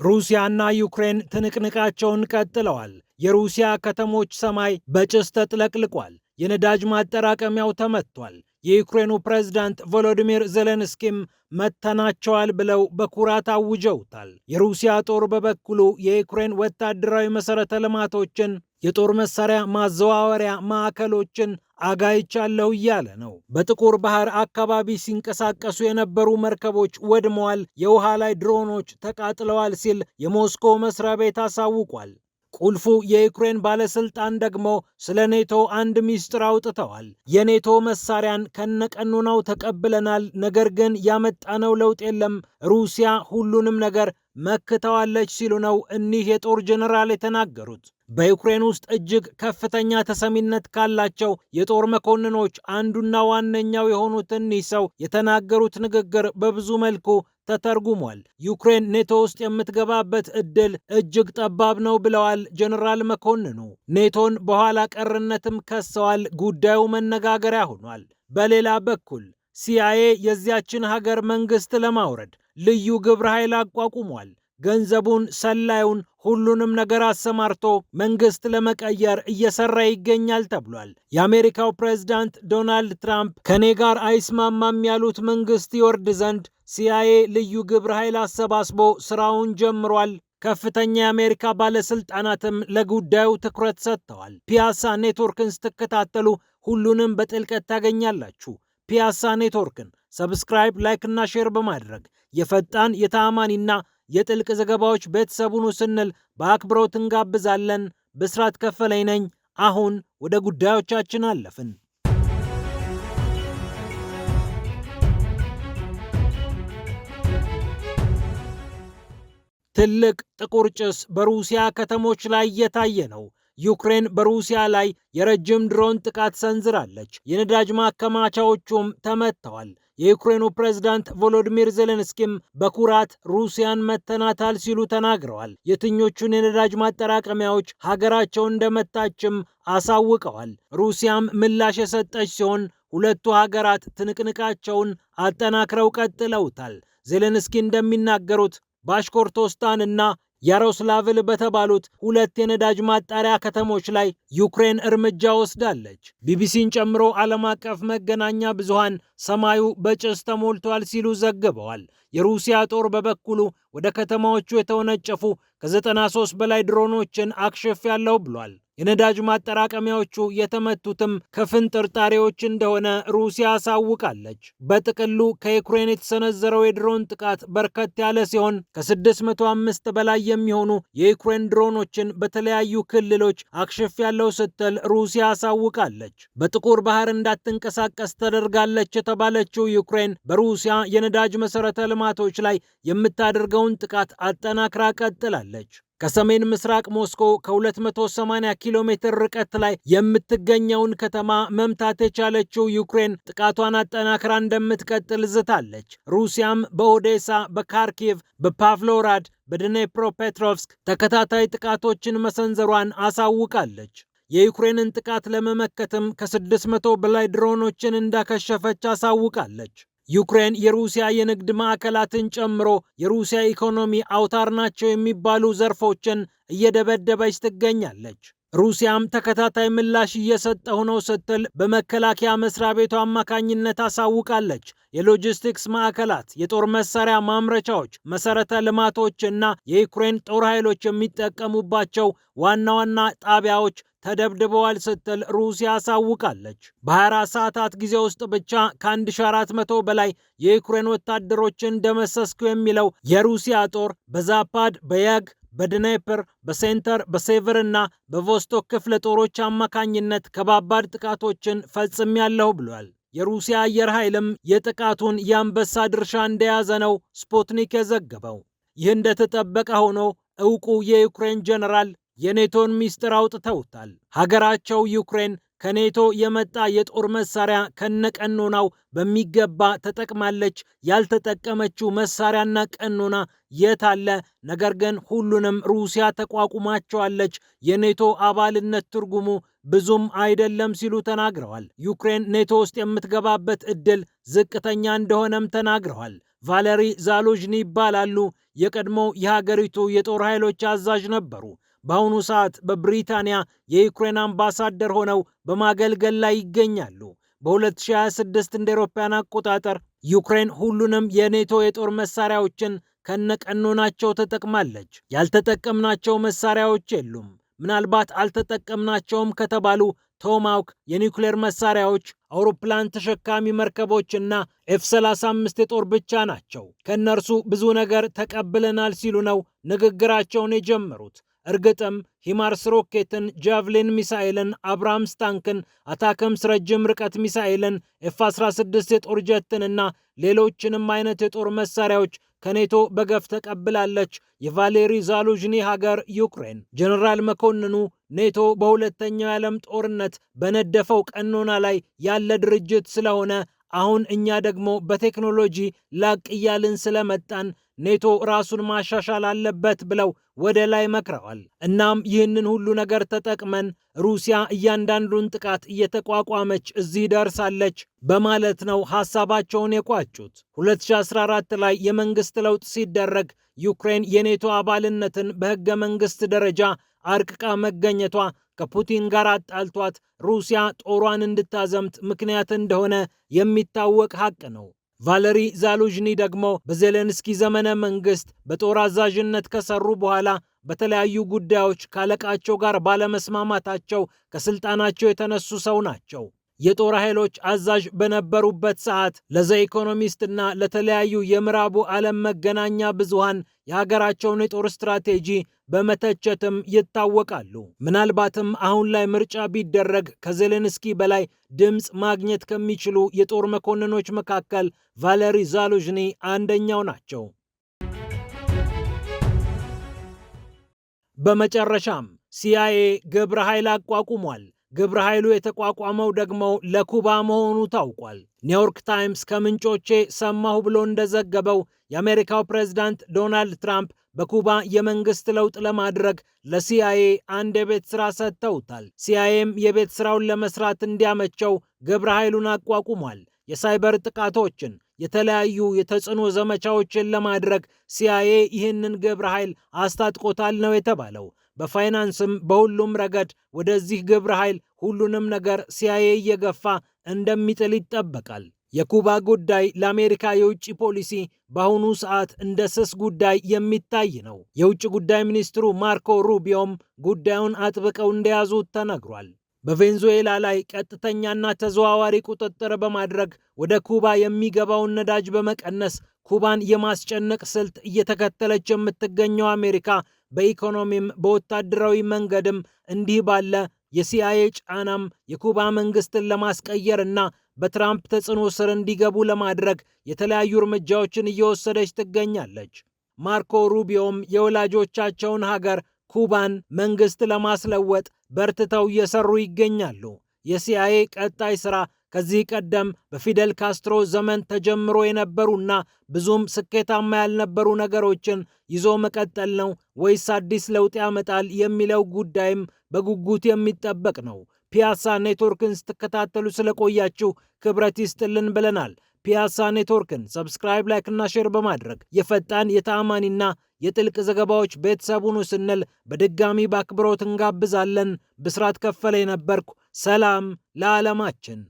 ሩሲያና ዩክሬን ትንቅንቃቸውን ቀጥለዋል። የሩሲያ ከተሞች ሰማይ በጭስ ተጥለቅልቋል። የነዳጅ ማጠራቀሚያው ተመቷል። የዩክሬኑ ፕሬዝዳንት ቮሎዲሚር ዜሌንስኪም መተናቸዋል ብለው በኩራት አውጀውታል። የሩሲያ ጦር በበኩሉ የዩክሬን ወታደራዊ መሠረተ ልማቶችን፣ የጦር መሳሪያ ማዘዋወሪያ ማዕከሎችን አጋይቻለሁ እያለ ነው። በጥቁር ባህር አካባቢ ሲንቀሳቀሱ የነበሩ መርከቦች ወድመዋል፣ የውሃ ላይ ድሮኖች ተቃጥለዋል ሲል የሞስኮ መስሪያ ቤት አሳውቋል። ቁልፉ የዩክሬን ባለስልጣን ደግሞ ስለ ኔቶ አንድ ሚስጥር አውጥተዋል። የኔቶ መሳሪያን ከነቀኑናው ተቀብለናል፣ ነገር ግን ያመጣነው ለውጥ የለም፣ ሩሲያ ሁሉንም ነገር መክተዋለች ሲሉ ነው እኒህ የጦር ጀነራል የተናገሩት። በዩክሬን ውስጥ እጅግ ከፍተኛ ተሰሚነት ካላቸው የጦር መኮንኖች አንዱና ዋነኛው የሆኑት እኒህ ሰው የተናገሩት ንግግር በብዙ መልኩ ተተርጉሟል። ዩክሬን ኔቶ ውስጥ የምትገባበት እድል እጅግ ጠባብ ነው ብለዋል ጀነራል መኮንኑ። ኔቶን በኋላ ቀርነትም ከሰዋል። ጉዳዩ መነጋገሪያ ሆኗል። በሌላ በኩል ሲአይኤ የዚያችን ሀገር መንግስት ለማውረድ ልዩ ግብረ ኃይል አቋቁሟል። ገንዘቡን፣ ሰላዩን፣ ሁሉንም ነገር አሰማርቶ መንግስት ለመቀየር እየሰራ ይገኛል ተብሏል። የአሜሪካው ፕሬዝዳንት ዶናልድ ትራምፕ ከኔ ጋር አይስማማም ያሉት መንግስት ይወርድ ዘንድ ሲአይኤ ልዩ ግብረ ኃይል አሰባስቦ ስራውን ጀምሯል። ከፍተኛ የአሜሪካ ባለስልጣናትም ለጉዳዩ ትኩረት ሰጥተዋል። ፒያሳ ኔትወርክን ስትከታተሉ ሁሉንም በጥልቀት ታገኛላችሁ። ፒያሳ ኔትወርክን ሰብስክራይብ፣ ላይክ እና ሼር በማድረግ የፈጣን የተአማኒና የጥልቅ ዘገባዎች ቤተሰቡን ስንል በአክብሮት እንጋብዛለን። ብስራት ከፈለኝ ነኝ። አሁን ወደ ጉዳዮቻችን አለፍን። ትልቅ ጥቁር ጭስ በሩሲያ ከተሞች ላይ እየታየ ነው። ዩክሬን በሩሲያ ላይ የረጅም ድሮን ጥቃት ሰንዝራለች። የነዳጅ ማከማቻዎቹም ተመትተዋል። የዩክሬኑ ፕሬዝዳንት ቮሎዲሚር ዜሌንስኪም በኩራት ሩሲያን መተናታል ሲሉ ተናግረዋል። የትኞቹን የነዳጅ ማጠራቀሚያዎች ሀገራቸው እንደመታችም አሳውቀዋል። ሩሲያም ምላሽ የሰጠች ሲሆን ሁለቱ ሀገራት ትንቅንቃቸውን አጠናክረው ቀጥለውታል። ዜሌንስኪ እንደሚናገሩት ባሽኮርቶስታን እና ያሮስላቭል በተባሉት ሁለት የነዳጅ ማጣሪያ ከተሞች ላይ ዩክሬን እርምጃ ወስዳለች። ቢቢሲን ጨምሮ ዓለም አቀፍ መገናኛ ብዙሃን ሰማዩ በጭስ ተሞልቷል ሲሉ ዘግበዋል። የሩሲያ ጦር በበኩሉ ወደ ከተማዎቹ የተወነጨፉ ከ93 በላይ ድሮኖችን አክሽፌያለሁ ብሏል። የነዳጅ ማጠራቀሚያዎቹ የተመቱትም ከፍንጥርጣሬዎች እንደሆነ ሩሲያ አሳውቃለች። በጥቅሉ ከዩክሬን የተሰነዘረው የድሮን ጥቃት በርከት ያለ ሲሆን ከ605 በላይ የሚሆኑ የዩክሬን ድሮኖችን በተለያዩ ክልሎች አክሽፌያለሁ ስትል ሩሲያ አሳውቃለች። በጥቁር ባህር እንዳትንቀሳቀስ ተደርጋለች የተባለችው ዩክሬን በሩሲያ የነዳጅ መሠረተ ልማቶች ላይ የምታደርገውን ጥቃት አጠናክራ ቀጥላለች። ከሰሜን ምስራቅ ሞስኮ ከ280 ኪሎ ሜትር ርቀት ላይ የምትገኘውን ከተማ መምታት የቻለችው ዩክሬን ጥቃቷን አጠናክራ እንደምትቀጥል ዝታለች። ሩሲያም በኦዴሳ፣ በካርኪቭ፣ በፓቭሎራድ፣ በድኔፕሮፔትሮቭስክ ተከታታይ ጥቃቶችን መሰንዘሯን አሳውቃለች። የዩክሬንን ጥቃት ለመመከትም ከ600 በላይ ድሮኖችን እንዳከሸፈች አሳውቃለች። ዩክሬን የሩሲያ የንግድ ማዕከላትን ጨምሮ የሩሲያ ኢኮኖሚ አውታር ናቸው የሚባሉ ዘርፎችን እየደበደበች ትገኛለች። ሩሲያም ተከታታይ ምላሽ እየሰጠሁ ነው ስትል በመከላከያ መስሪያ ቤቷ አማካኝነት አሳውቃለች። የሎጂስቲክስ ማዕከላት፣ የጦር መሳሪያ ማምረቻዎች፣ መሰረተ ልማቶች እና የዩክሬን ጦር ኃይሎች የሚጠቀሙባቸው ዋና ዋና ጣቢያዎች ተደብድበዋል ስትል ሩሲያ አሳውቃለች። በ24 ሰዓታት ጊዜ ውስጥ ብቻ ከ1400 በላይ የዩክሬን ወታደሮችን ደመሰስኩ የሚለው የሩሲያ ጦር በዛፓድ፣ በያግ፣ በድኔፕር፣ በሴንተር፣ በሴቨር እና በቮስቶክ ክፍለ ጦሮች አማካኝነት ከባባድ ጥቃቶችን ፈጽሜያለሁ ብሏል። የሩሲያ አየር ኃይልም የጥቃቱን የአንበሳ ድርሻ እንደያዘ ነው ስፑትኒክ የዘገበው። ይህ እንደተጠበቀ ሆኖ ዕውቁ የዩክሬን ጀነራል የኔቶን ሚስጥር አውጥተውታል። ሀገራቸው ዩክሬን ከኔቶ የመጣ የጦር መሳሪያ ከነቀኖናው በሚገባ ተጠቅማለች። ያልተጠቀመችው መሳሪያና ቀኖና የት አለ? ነገር ግን ሁሉንም ሩሲያ ተቋቁማቸዋለች። የኔቶ አባልነት ትርጉሙ ብዙም አይደለም ሲሉ ተናግረዋል። ዩክሬን ኔቶ ውስጥ የምትገባበት እድል ዝቅተኛ እንደሆነም ተናግረዋል። ቫለሪ ዛሉዥኒ ይባላሉ። የቀድሞው የሀገሪቱ የጦር ኃይሎች አዛዥ ነበሩ። በአሁኑ ሰዓት በብሪታንያ የዩክሬን አምባሳደር ሆነው በማገልገል ላይ ይገኛሉ። በ2026 እንደ አውሮፓውያን አቆጣጠር ዩክሬን ሁሉንም የኔቶ የጦር መሳሪያዎችን ከነቀኖናቸው ተጠቅማለች። ያልተጠቀምናቸው መሳሪያዎች የሉም። ምናልባት አልተጠቀምናቸውም ከተባሉ ቶማውክ የኒውክሌር መሳሪያዎች፣ አውሮፕላን ተሸካሚ መርከቦችና ኤፍ35 የጦር ብቻ ናቸው። ከእነርሱ ብዙ ነገር ተቀብለናል ሲሉ ነው ንግግራቸውን የጀመሩት። እርግጥም ሂማርስ ሮኬትን፣ ጃቭሊን ሚሳኤልን፣ አብራምስ ታንክን፣ አታከምስ ረጅም ርቀት ሚሳኤልን፣ ኤፍ16 የጦር ጀትንና ሌሎችንም አይነት የጦር መሳሪያዎች ከኔቶ በገፍ ተቀብላለች። የቫሌሪ ዛሉዥኒ ሀገር ዩክሬን። ጀነራል መኮንኑ ኔቶ በሁለተኛው የዓለም ጦርነት በነደፈው ቀኖና ላይ ያለ ድርጅት ስለሆነ አሁን እኛ ደግሞ በቴክኖሎጂ ላቅ እያልን ስለመጣን ኔቶ ራሱን ማሻሻል አለበት ብለው ወደ ላይ መክረዋል። እናም ይህንን ሁሉ ነገር ተጠቅመን ሩሲያ እያንዳንዱን ጥቃት እየተቋቋመች እዚህ ደርሳለች በማለት ነው ሀሳባቸውን የቋጩት። 2014 ላይ የመንግስት ለውጥ ሲደረግ ዩክሬን የኔቶ አባልነትን በህገ መንግስት ደረጃ አርቅቃ መገኘቷ ከፑቲን ጋር አጣልቷት ሩሲያ ጦሯን እንድታዘምት ምክንያት እንደሆነ የሚታወቅ ሀቅ ነው። ቫለሪ ዛሉዥኒ ደግሞ በዜሌንስኪ ዘመነ መንግስት በጦር አዛዥነት ከሰሩ በኋላ በተለያዩ ጉዳዮች ካለቃቸው ጋር ባለመስማማታቸው ከስልጣናቸው የተነሱ ሰው ናቸው። የጦር ኃይሎች አዛዥ በነበሩበት ሰዓት ለዘ ኢኮኖሚስት እና ለተለያዩ የምዕራቡ ዓለም መገናኛ ብዙሃን የሀገራቸውን የጦር ስትራቴጂ በመተቸትም ይታወቃሉ። ምናልባትም አሁን ላይ ምርጫ ቢደረግ ከዜሌንስኪ በላይ ድምፅ ማግኘት ከሚችሉ የጦር መኮንኖች መካከል ቫለሪ ዛሉዥኒ አንደኛው ናቸው። በመጨረሻም ሲአይኤ ግብረ ኃይል አቋቁሟል። ግብረ ኃይሉ የተቋቋመው ደግሞ ለኩባ መሆኑ ታውቋል። ኒውዮርክ ታይምስ ከምንጮቼ ሰማሁ ብሎ እንደዘገበው የአሜሪካው ፕሬዝዳንት ዶናልድ ትራምፕ በኩባ የመንግስት ለውጥ ለማድረግ ለሲአይኤ አንድ የቤት ሥራ ሰጥተውታል። ሲአይኤም የቤት ሥራውን ለመስራት እንዲያመቸው ግብረ ኃይሉን አቋቁሟል። የሳይበር ጥቃቶችን፣ የተለያዩ የተጽዕኖ ዘመቻዎችን ለማድረግ ሲአይኤ ይህንን ግብረ ኃይል አስታጥቆታል ነው የተባለው። በፋይናንስም በሁሉም ረገድ ወደዚህ ግብረ ኃይል ሁሉንም ነገር ሲአይኤ እየገፋ እንደሚጥል ይጠበቃል። የኩባ ጉዳይ ለአሜሪካ የውጭ ፖሊሲ በአሁኑ ሰዓት እንደ ስስ ጉዳይ የሚታይ ነው። የውጭ ጉዳይ ሚኒስትሩ ማርኮ ሩቢዮም ጉዳዩን አጥብቀው እንደያዙት ተነግሯል። በቬንዙዌላ ላይ ቀጥተኛና ተዘዋዋሪ ቁጥጥር በማድረግ ወደ ኩባ የሚገባውን ነዳጅ በመቀነስ ኩባን የማስጨነቅ ስልት እየተከተለች የምትገኘው አሜሪካ በኢኮኖሚም በወታደራዊ መንገድም እንዲህ ባለ የሲአይኤ ጫናም የኩባ መንግስትን ለማስቀየር እና በትራምፕ ተጽዕኖ ስር እንዲገቡ ለማድረግ የተለያዩ እርምጃዎችን እየወሰደች ትገኛለች። ማርኮ ሩቢዮም የወላጆቻቸውን ሀገር ኩባን መንግስት ለማስለወጥ በርትተው እየሰሩ ይገኛሉ። የሲአይኤ ቀጣይ ስራ ከዚህ ቀደም በፊደል ካስትሮ ዘመን ተጀምሮ የነበሩና ብዙም ስኬታማ ያልነበሩ ነገሮችን ይዞ መቀጠል ነው ወይስ አዲስ ለውጥ ያመጣል የሚለው ጉዳይም በጉጉት የሚጠበቅ ነው። ፒያሳ ኔትወርክን ስትከታተሉ ስለቆያችሁ ክብረት ይስጥልን ብለናል። ፒያሳ ኔትወርክን ሰብስክራይብ፣ ላይክ እና ሼር በማድረግ የፈጣን የተአማኒና የጥልቅ ዘገባዎች ቤተሰቡን ስንል በድጋሚ በአክብሮት እንጋብዛለን። ብስራት ከፈለ የነበርኩ። ሰላም ለዓለማችን።